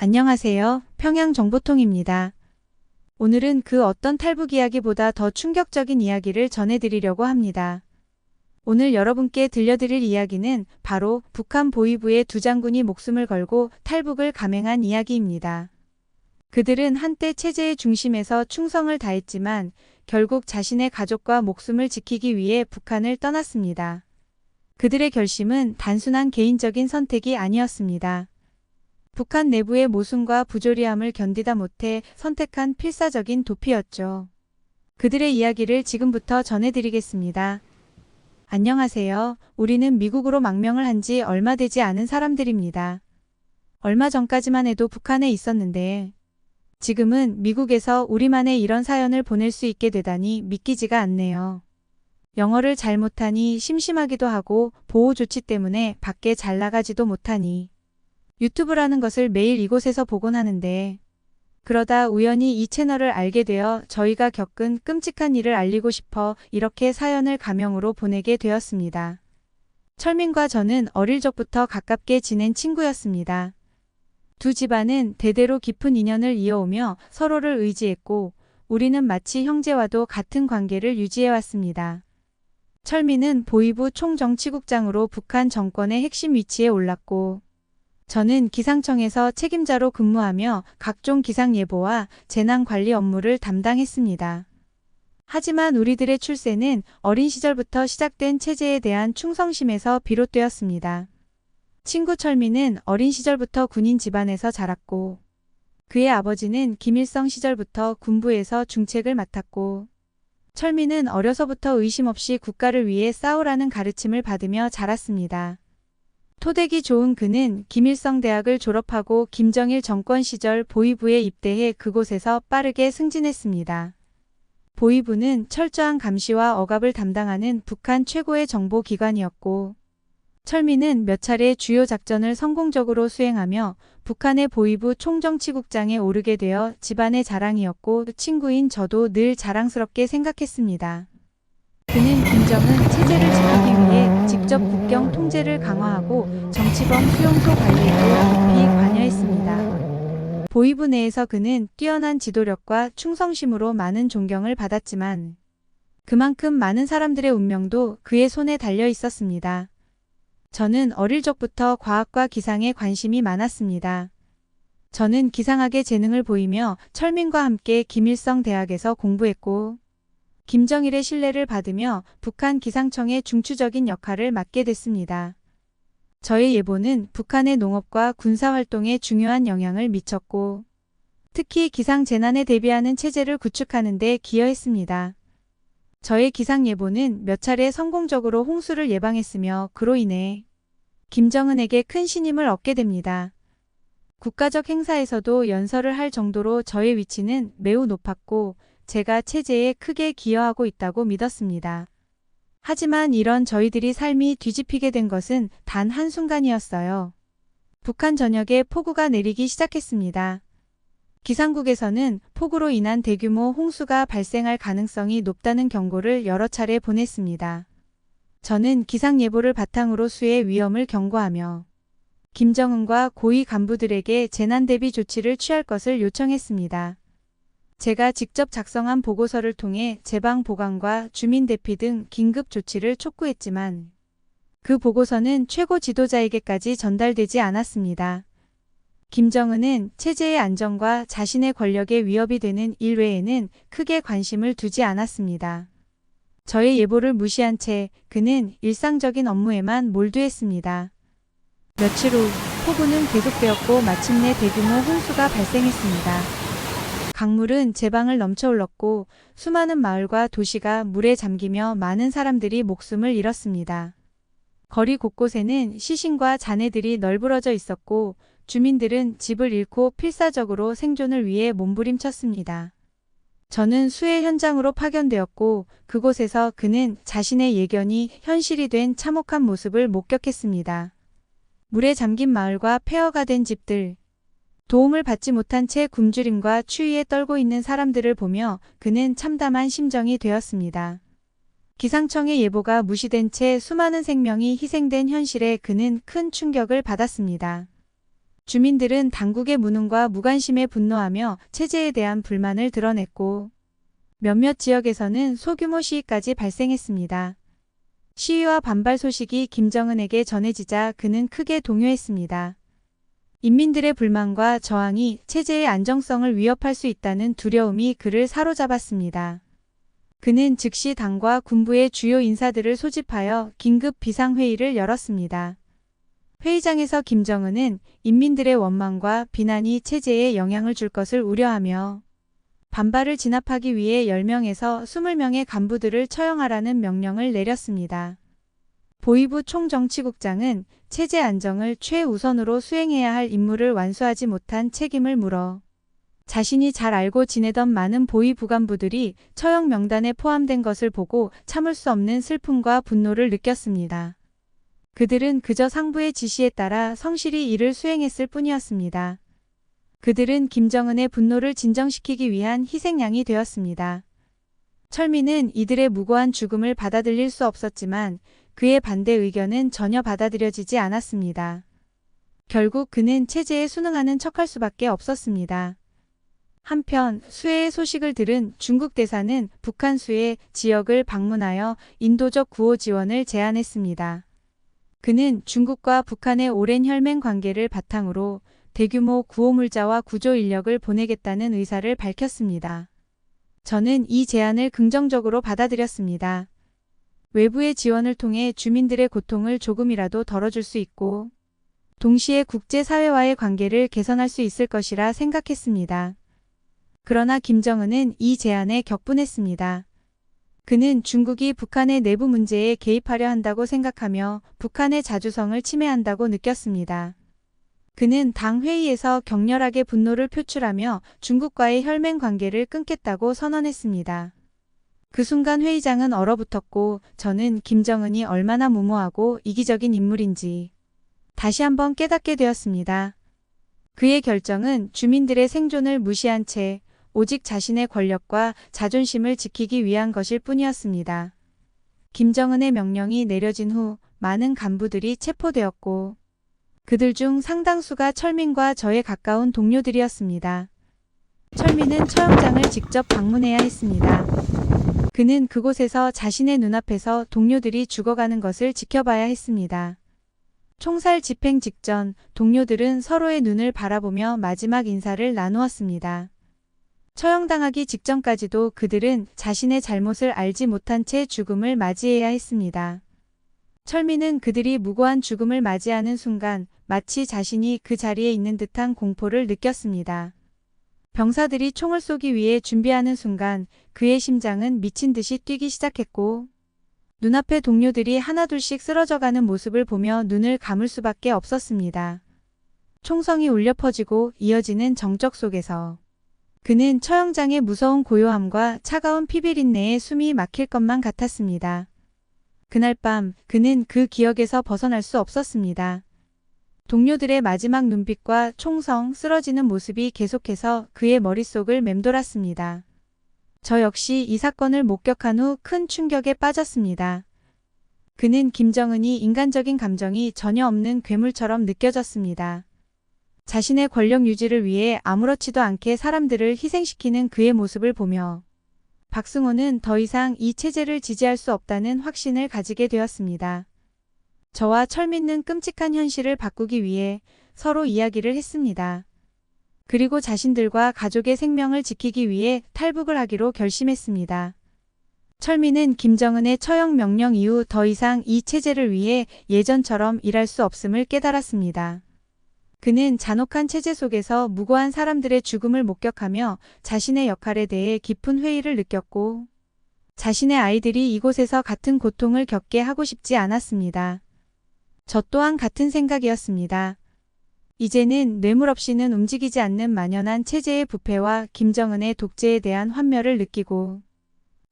안녕하세요. 평양정보통입니다. 오늘은 그 어떤 탈북 이야기보다 더 충격적인 이야기를 전해드리려고 합니다. 오늘 여러분께 들려드릴 이야기는 바로 북한 보위부의 두 장군이 목숨을 걸고 탈북을 감행한 이야기입니다. 그들은 한때 체제의 중심에서 충성을 다했지만 결국 자신의 가족과 목숨을 지키기 위해 북한을 떠났습니다. 그들의 결심은 단순한 개인적인 선택이 아니었습니다. 북한 내부의 모순과 부조리함을 견디다 못해 선택한 필사적인 도피였죠. 그들의 이야기를 지금부터 전해드리겠습니다. 안녕하세요. 우리는 미국으로 망명을 한 지 얼마 되지 않은 사람들입니다. 얼마 전까지만 해도 북한에 있었는데 지금은 미국에서 우리만의 이런 사연을 보낼 수 있게 되다니 믿기지가 않네요. 영어를 잘 못하니 심심하기도 하고 보호 조치 때문에 밖에 잘 나가지도 못하니 유튜브라는 것을 매일 이곳에서 보곤 하는데 그러다 우연히 이 채널을 알게 되어 저희가 겪은 끔찍한 일을 알리고 싶어 이렇게 사연을 가명으로 보내게 되었습니다. 철민과 저는 어릴 적부터 가깝게 지낸 친구였습니다. 두 집안은 대대로 깊은 인연을 이어오며 서로를 의지했고 우리는 마치 형제와도 같은 관계를 유지해왔습니다. 철민은 보위부 총정치국장으로 북한 정권의 핵심 위치에 올랐고 저는 기상청에서 책임자로 근무하며 각종 기상 예보와 재난 관리 업무를 담당했습니다. 하지만 우리들의 출세는 어린 시절부터 시작된 체제에 대한 충성심에서 비롯되었습니다. 친구 철민은 어린 시절부터 군인 집안에서 자랐고 그의 아버지는 김일성 시절부터 군부에서 중책을 맡았고 철민은 어려서부터 의심 없이 국가를 위해 싸우라는 가르침을 받으며 자랐습니다. 토대기 좋은 그는 김일성 대학을 졸업하고 김정일 정권 시절 보위부에 입대해 그곳에서 빠르게 승진했습니다. 보위부는 철저한 감시와 억압을 담당하는 북한 최고의 정보기관이었고 철민은 몇 차례 주요 작전을 성공적으로 수행하며 북한의 보위부 총정치국장에 오르게 되어 집안의 자랑이었고 친구인 저도 늘 자랑스럽게 생각했습니다. 그는 김정은 체제를 지키기 위해 직접 국경 통제를 강화하고 정치범 수용소 관리에도 깊이 관여했습니다. 보위부 내에서 그는 뛰어난 지도력과 충성심으로 많은 존경을 받았지만 그만큼 많은 사람들의 운명도 그의 손에 달려 있었습니다. 저는 어릴 적부터 과학과 기상에 관심이 많았습니다. 저는 기상학에 재능을 보이며 철민과 함께 김일성 대학에서 공부했고 김정일의 신뢰를 받으며 북한 기상청의 중추적인 역할을 맡게 됐습니다. 저의 예보는 북한의 농업과 군사활동에 중요한 영향을 미쳤고 특히 기상재난에 대비하는 체제를 구축하는 데 기여했습니다. 저의 기상 예보는 몇 차례 성공적으로 홍수를 예방했으며 그로 인해 김정은에게 큰 신임을 얻게 됩니다. 국가적 행사에서도 연설을 할 정도로 저의 위치는 매우 높았고 제가 체제에 크게 기여하고 있다고 믿었습니다. 하지만 이런 저희들이 삶이 뒤집히게 된 것은 단 한순간이었어요. 북한 전역에 폭우가 내리기 시작했습니다. 기상국에서는 폭우로 인한 대규모 홍수가 발생할 가능성이 높다는 경고를 여러 차례 보냈습니다. 저는 기상 예보를 바탕으로 수해 위험을 경고하며 김정은과 고위 간부들에게 재난 대비 조치를 취할 것을 요청했습니다. 제가 직접 작성한 보고서를 통해 제방 보관과 주민 대피 등 긴급 조치를 촉구했지만 그 보고서는 최고 지도자에게까지 전달되지 않았습니다. 김정은은 체제의 안정과 자신의 권력에 위협이 되는 일 외에는 크게 관심을 두지 않았습니다. 저의 예보를 무시한 채 그는 일상적인 업무에만 몰두했습니다. 며칠 후 폭우는 계속되었고 마침내 대규모 홍수가 발생했습니다. 강물은 제방을 넘쳐흘렀고 수많은 마을과 도시가 물에 잠기며 많은 사람들이 목숨을 잃었습니다. 거리 곳곳에는 시신과 잔해들이 널브러져 있었고 주민들은 집을 잃고 필사적으로 생존을 위해 몸부림쳤습니다. 저는 수해 현장으로 파견되었고 그곳에서 그는 자신의 예견이 현실이 된 참혹한 모습을 목격했습니다. 물에 잠긴 마을과 폐허가 된 집들, 도움을 받지 못한 채 굶주림과 추위에 떨고 있는 사람들을 보며 그는 참담한 심정이 되었습니다. 기상청의 예보가 무시된 채 수많은 생명이 희생된 현실에 그는 큰 충격을 받았습니다. 주민들은 당국의 무능과 무관심에 분노하며 체제에 대한 불만을 드러냈고 몇몇 지역에서는 소규모 시위까지 발생했습니다. 시위와 반발 소식이 김정은에게 전해지자 그는 크게 동요했습니다. 인민들의 불만과 저항이 체제의 안정성을 위협할 수 있다는 두려움이 그를 사로잡았습니다. 그는 즉시 당과 군부의 주요 인사들을 소집하여 긴급 비상회의를 열었습니다. 회의장에서 김정은은 인민들의 원망과 비난이 체제에 영향을 줄 것을 우려하며 반발을 진압하기 위해 10명에서 20명의 간부들을 처형하라는 명령을 내렸습니다. 보위부 총정치국장은 체제 안정을 최우선으로 수행해야 할 임무를 완수하지 못한 책임을 물어 자신이 잘 알고 지내던 많은 보위부 간부들이 처형 명단에 포함된 것을 보고 참을 수 없는 슬픔과 분노를 느꼈습니다. 그들은 그저 상부의 지시에 따라 성실히 일을 수행했을 뿐이었습니다. 그들은 김정은의 분노를 진정시키기 위한 희생양이 되었습니다. 철민은 이들의 무고한 죽음을 받아들일 수 없었지만 그의 반대 의견은 전혀 받아들여지지 않았습니다. 결국 그는 체제에 순응하는 척할 수밖에 없었습니다. 한편 수해의 소식을 들은 중국 대사는 북한 수해 지역을 방문하여 인도적 구호 지원을 제안했습니다. 그는 중국과 북한의 오랜 혈맹 관계를 바탕으로 대규모 구호물자와 구조 인력을 보내겠다는 의사를 밝혔습니다. 저는 이 제안을 긍정적으로 받아들였습니다. 외부의 지원을 통해 주민들의 고통을 조금이라도 덜어줄 수 있고 동시에 국제사회와의 관계를 개선할 수 있을 것이라 생각했습니다. 그러나 김정은은 이 제안에 격분했습니다. 그는 중국이 북한의 내부 문제에 개입하려 한다고 생각하며 북한의 자주성을 침해한다고 느꼈습니다. 그는 당 회의에서 격렬하게 분노를 표출하며 중국과의 혈맹 관계를 끊겠다고 선언했습니다. 그 순간 회의장은 얼어붙었고 저는 김정은이 얼마나 무모하고 이기적인 인물인지 다시 한번 깨닫게 되었습니다. 그의 결정은 주민들의 생존을 무시한 채 오직 자신의 권력과 자존심을 지키기 위한 것일 뿐이었습니다. 김정은의 명령이 내려진 후 많은 간부들이 체포되었고 그들 중 상당수가 철민과 저의 가까운 동료들이었습니다. 철민은 처형장을 직접 방문해야 했습니다. 그는 그곳에서 자신의 눈앞에서 동료들이 죽어가는 것을 지켜봐야 했습니다. 총살 집행 직전 동료들은 서로의 눈을 바라보며 마지막 인사를 나누었습니다. 처형당하기 직전까지도 그들은 자신의 잘못을 알지 못한 채 죽음을 맞이해야 했습니다. 철민은 그들이 무고한 죽음을 맞이하는 순간 마치 자신이 그 자리에 있는 듯한 공포를 느꼈습니다. 병사들이 총을 쏘기 위해 준비하는 순간 그의 심장은 미친 듯이 뛰기 시작했고 눈앞의 동료들이 하나둘씩 쓰러져가는 모습을 보며 눈을 감을 수밖에 없었습니다. 총성이 울려 퍼지고 이어지는 정적 속에서 그는 처형장의 무서운 고요함과 차가운 피비린내에 숨이 막힐 것만 같았습니다. 그날 밤 그는 그 기억에서 벗어날 수 없었습니다. 동료들의 마지막 눈빛과 총성 쓰러지는 모습이 계속해서 그의 머릿속을 맴돌았습니다. 저 역시 이 사건을 목격한 후 큰 충격에 빠졌습니다. 그는 김정은이 인간적인 감정이 전혀 없는 괴물처럼 느껴졌습니다. 자신의 권력 유지를 위해 아무렇지도 않게 사람들을 희생시키는 그의 모습을 보며 박승호는 더 이상 이 체제를 지지할 수 없다는 확신을 가지게 되었습니다. 저와 철민은 끔찍한 현실을 바꾸기 위해 서로 이야기를 했습니다. 그리고 자신들과 가족의 생명을 지키기 위해 탈북을 하기로 결심했습니다. 철민은 김정은의 처형 명령 이후 더 이상 이 체제를 위해 예전처럼 일할 수 없음을 깨달았습니다. 그는 잔혹한 체제 속에서 무고한 사람들의 죽음을 목격하며 자신의 역할에 대해 깊은 회의를 느꼈고 자신의 아이들이 이곳에서 같은 고통을 겪게 하고 싶지 않았습니다. 저 또한 같은 생각이었습니다. 이제는 뇌물 없이는 움직이지 않는 만연한 체제의 부패와 김정은의 독재에 대한 환멸을 느끼고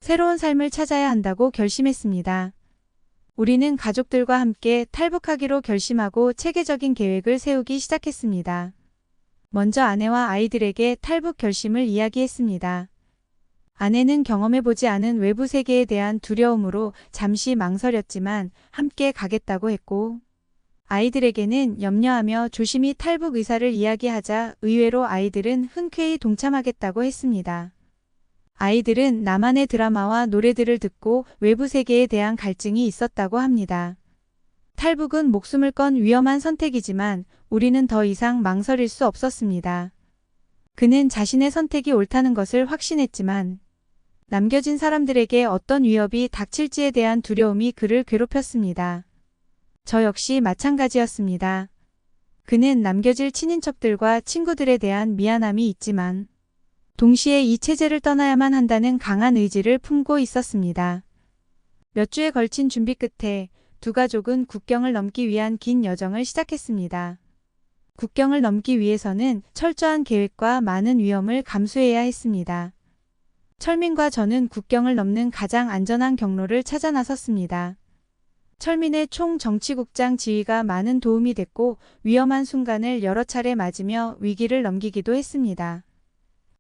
새로운 삶을 찾아야 한다고 결심했습니다. 우리는 가족들과 함께 탈북하기로 결심하고 체계적인 계획을 세우기 시작했습니다. 먼저 아내와 아이들에게 탈북 결심을 이야기했습니다. 아내는 경험해보지 않은 외부 세계에 대한 두려움으로 잠시 망설였지만 함께 가겠다고 했고 아이들에게는 염려하며 조심히 탈북 의사를 이야기하자 의외로 아이들은 흔쾌히 동참하겠다고 했습니다. 아이들은 나만의 드라마와 노래들을 듣고 외부 세계에 대한 갈증이 있었다고 합니다. 탈북은 목숨을 건 위험한 선택이지만 우리는 더 이상 망설일 수 없었습니다. 그는 자신의 선택이 옳다는 것을 확신했지만 남겨진 사람들에게 어떤 위협이 닥칠지에 대한 두려움이 그를 괴롭혔습니다. 저 역시 마찬가지였습니다. 그는 남겨질 친인척들과 친구들에 대한 미안함이 있지만 동시에 이 체제를 떠나야만 한다는 강한 의지를 품고 있었습니다. 몇 주에 걸친 준비 끝에 두 가족은 국경을 넘기 위한 긴 여정을 시작했습니다. 국경을 넘기 위해서는 철저한 계획과 많은 위험을 감수해야 했습니다. 철민과 저는 국경을 넘는 가장 안전한 경로를 찾아 나섰습니다. 철민의 총 정치국장 지휘가 많은 도움이 됐고 위험한 순간을 여러 차례 맞으며 위기를 넘기기도 했습니다.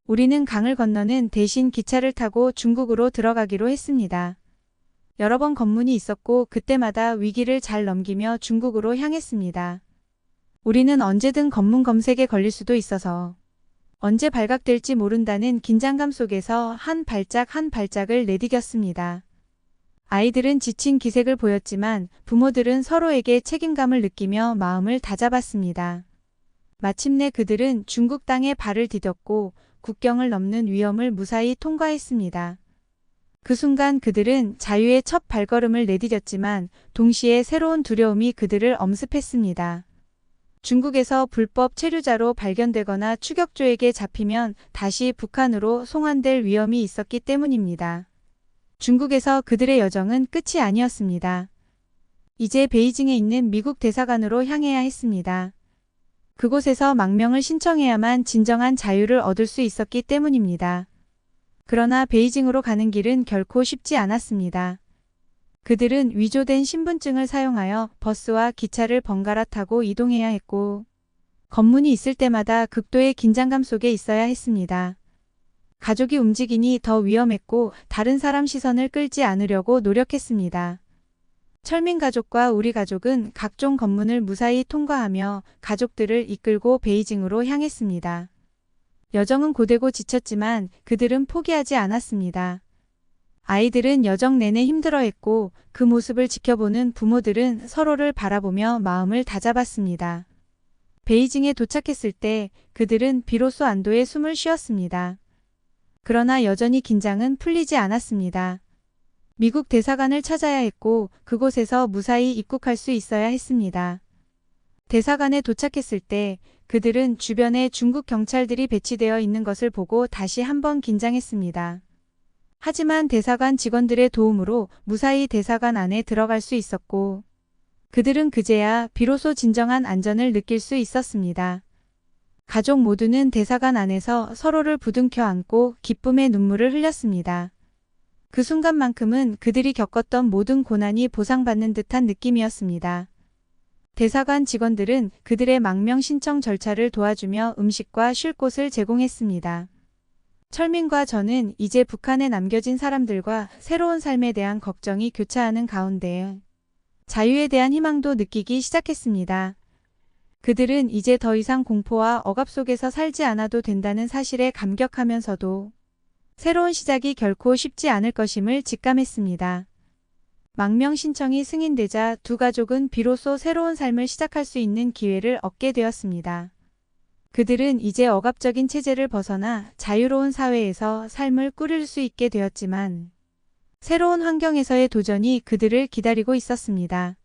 우리는 강을 건너는 대신 기차를 타고 중국으로 들어가기로 했습니다. 여러 번 검문이 있었고 그때마다 위기를 잘 넘기며 중국으로 향했습니다. 우리는 언제든 검문 검색에 걸릴 수도 있어서 언제 발각될지 모른다는 긴장감 속에서 한 발짝 한 발짝을 내디뎠습니다. 아이들은 지친 기색을 보였지만 부모들은 서로에게 책임감을 느끼며 마음을 다잡았습니다. 마침내 그들은 중국 땅에 발을 디뎠고 국경을 넘는 위험을 무사히 통과했습니다. 그 순간 그들은 자유의 첫 발걸음을 내디뎠지만 동시에 새로운 두려움이 그들을 엄습했습니다. 중국에서 불법 체류자로 발견되거나 추격조에게 잡히면 다시 북한으로 송환될 위험이 있었기 때문입니다. 중국에서 그들의 여정은 끝이 아니었습니다. 이제 베이징에 있는 미국 대사관으로 향해야 했습니다. 그곳에서 망명을 신청해야만 진정한 자유를 얻을 수 있었기 때문입니다. 그러나 베이징으로 가는 길은 결코 쉽지 않았습니다. 그들은 위조된 신분증을 사용하여 버스와 기차를 번갈아 타고 이동해야 했고 검문이 있을 때마다 극도의 긴장감 속에 있어야 했습니다. 가족이 움직이니 더 위험했고 다른 사람 시선을 끌지 않으려고 노력했습니다. 철민 가족과 우리 가족은 각종 검문을 무사히 통과하며 가족들을 이끌고 베이징으로 향했습니다. 여정은 고되고 지쳤지만 그들은 포기하지 않았습니다. 아이들은 여정 내내 힘들어했고 그 모습을 지켜보는 부모들은 서로를 바라보며 마음을 다잡았습니다. 베이징에 도착했을 때 그들은 비로소 안도의 숨을 쉬었습니다. 그러나 여전히 긴장은 풀리지 않았습니다. 미국 대사관을 찾아야 했고 그곳에서 무사히 입국할 수 있어야 했습니다. 대사관에 도착했을 때 그들은 주변에 중국 경찰들이 배치되어 있는 것을 보고 다시 한번 긴장했습니다. 하지만 대사관 직원들의 도움으로 무사히 대사관 안에 들어갈 수 있었고 그들은 그제야 비로소 진정한 안전을 느낄 수 있었습니다. 가족 모두는 대사관 안에서 서로를 부둥켜 안고 기쁨의 눈물을 흘렸습니다. 그 순간만큼은 그들이 겪었던 모든 고난이 보상받는 듯한 느낌이었습니다. 대사관 직원들은 그들의 망명 신청 절차를 도와주며 음식과 쉴 곳을 제공했습니다. 철민과 저는 이제 북한에 남겨진 사람들과 새로운 삶에 대한 걱정이 교차하는 가운데 자유에 대한 희망도 느끼기 시작했습니다. 그들은 이제 더 이상 공포와 억압 속에서 살지 않아도 된다는 사실에 감격하면서도 새로운 시작이 결코 쉽지 않을 것임을 직감했습니다. 망명 신청이 승인되자 두 가족은 비로소 새로운 삶을 시작할 수 있는 기회를 얻게 되었습니다. 그들은 이제 억압적인 체제를 벗어나 자유로운 사회에서 삶을 꾸릴 수 있게 되었지만 새로운 환경에서의 도전이 그들을 기다리고 있었습니다.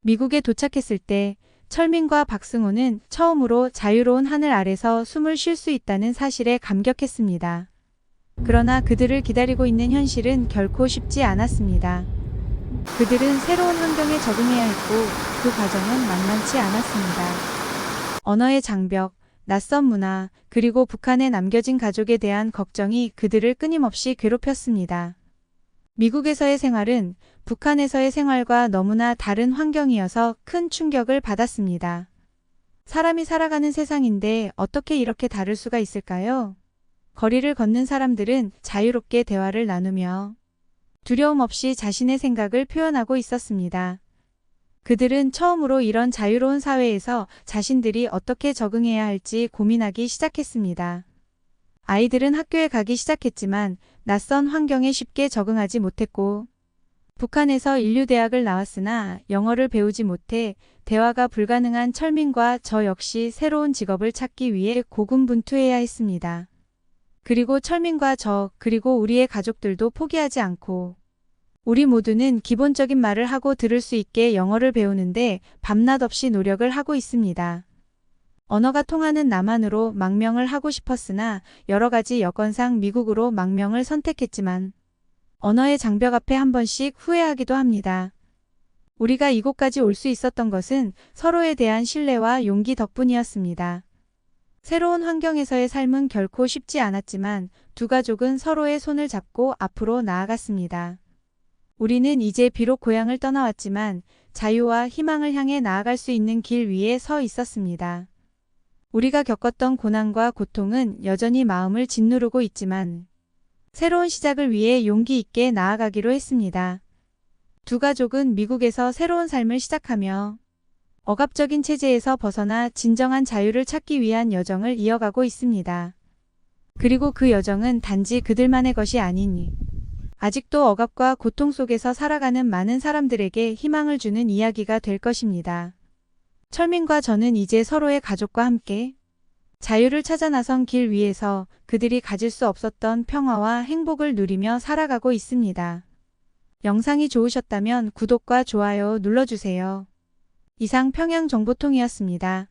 미국에 도착했을 때 철민과 박승호는 처음으로 자유로운 하늘 아래서 숨을 쉴 수 있다는 사실에 감격했습니다. 그러나 그들을 기다리고 있는 현실은 결코 쉽지 않았습니다. 그들은 새로운 환경에 적응해야 했고 그 과정은 만만치 않았습니다. 언어의 장벽, 낯선 문화, 그리고 북한에 남겨진 가족에 대한 걱정이 그들을 끊임없이 괴롭혔습니다. 미국에서의 생활은 북한에서의 생활과 너무나 다른 환경이어서 큰 충격을 받았습니다. 사람이 살아가는 세상인데 어떻게 이렇게 다를 수가 있을까요? 거리를 걷는 사람들은 자유롭게 대화를 나누며 두려움 없이 자신의 생각을 표현하고 있었습니다. 그들은 처음으로 이런 자유로운 사회에서 자신들이 어떻게 적응해야 할지 고민하기 시작했습니다. 아이들은 학교에 가기 시작했지만 낯선 환경에 쉽게 적응하지 못했고, 북한에서 인류대학을 나왔으나 영어를 배우지 못해 대화가 불가능한 철민과 저 역시 새로운 직업을 찾기 위해 고군분투해야 했습니다. 그리고 철민과 저, 그리고 우리의 가족들도 포기하지 않고 우리 모두는 기본적인 말을 하고 들을 수 있게 영어를 배우는데 밤낮 없이 노력을 하고 있습니다. 언어가 통하는 남한으로 망명을 하고 싶었으나 여러 가지 여건상 미국으로 망명을 선택했지만 언어의 장벽 앞에 한 번씩 후회하기도 합니다. 우리가 이곳까지 올 수 있었던 것은 서로에 대한 신뢰와 용기 덕분이었습니다. 새로운 환경에서의 삶은 결코 쉽지 않았지만 두 가족은 서로의 손을 잡고 앞으로 나아갔습니다. 우리는 이제 비록 고향을 떠나왔지만 자유와 희망을 향해 나아갈 수 있는 길 위에 서 있었습니다. 우리가 겪었던 고난과 고통은 여전히 마음을 짓누르고 있지만 새로운 시작을 위해 용기 있게 나아가기로 했습니다. 두 가족은 미국에서 새로운 삶을 시작하며 억압적인 체제에서 벗어나 진정한 자유를 찾기 위한 여정을 이어가고 있습니다. 그리고 그 여정은 단지 그들만의 것이 아니니 아직도 억압과 고통 속에서 살아가는 많은 사람들에게 희망을 주는 이야기가 될 것입니다. 철민과 저는 이제 서로의 가족과 함께 자유를 찾아 나선 길 위에서 그들이 가질 수 없었던 평화와 행복을 누리며 살아가고 있습니다. 영상이 좋으셨다면 구독과 좋아요 눌러주세요. 이상 평양정보통이었습니다.